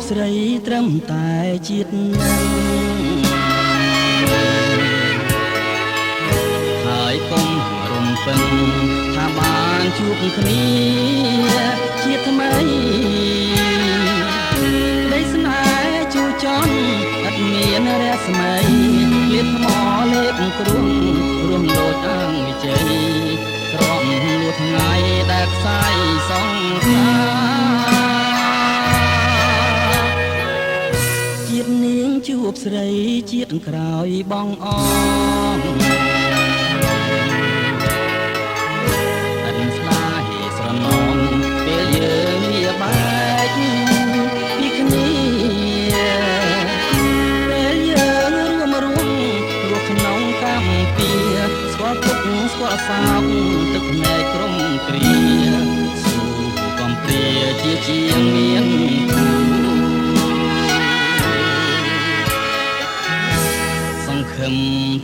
ស្រីត្រឹមតែជាតិនឹងហើយកុំរំពឹងថាបានជួបគ្នាជាថ្មីដីស្នេហ៍ជួចន់ឥតមានរស្មីលៀបថ្មលេបគ្រួងរួមដូចអង្គវិជ័យទ្រាំលួថ្ងៃដែលខ្សាយសងខាជាតិនាងជួបស្រីជាតិក្រោយបងអងអិនស្លាហេស្រណងពេលយើងលាបែកពីគ្នាពេលយើងរួមរស់ក្នុងកម្ពីស្គាល់ទុកស្គាល់សោកទឹកភ្នែកក្រុមគ្រាស៊ូកំព្រាជាជាងមានសង្ឃឹម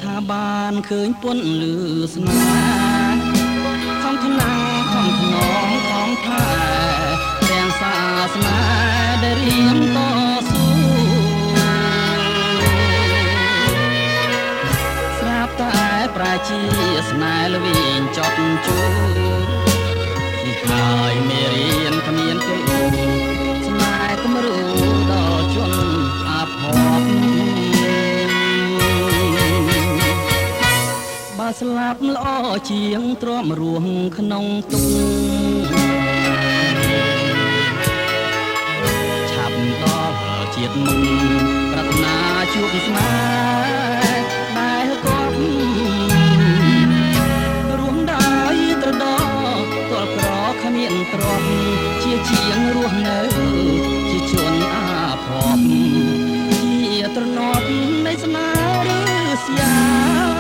ថាបានឃើញពន់លឺស្នេហ៍ខំថ្នាំខំថ្នមខំផែរាំងសាសនាដែលរៀងតស៊ូស្រាប់តែប្រជាស្នេហ៍ល្វីងចត់ជួនេះហើយមេរៀនគ្មានទេស្នេហ៍គំរូដល់ជនអាភ័ព្វបើស្លាប់ល្អជាងទ្រាំរស់ក្នុងទុក្ខឆាប់ដល់ជាតិមុខប្រាថ្នាជួបស្នេហ៍ដែលគាត់រួមដោយត្រដោទាល់ក្រគ្មានទ្រព្យជាជាងរស់នៅជាជនអាភ័ព្វជាត្រណប់នៃស្នេហ៍ឬស្យា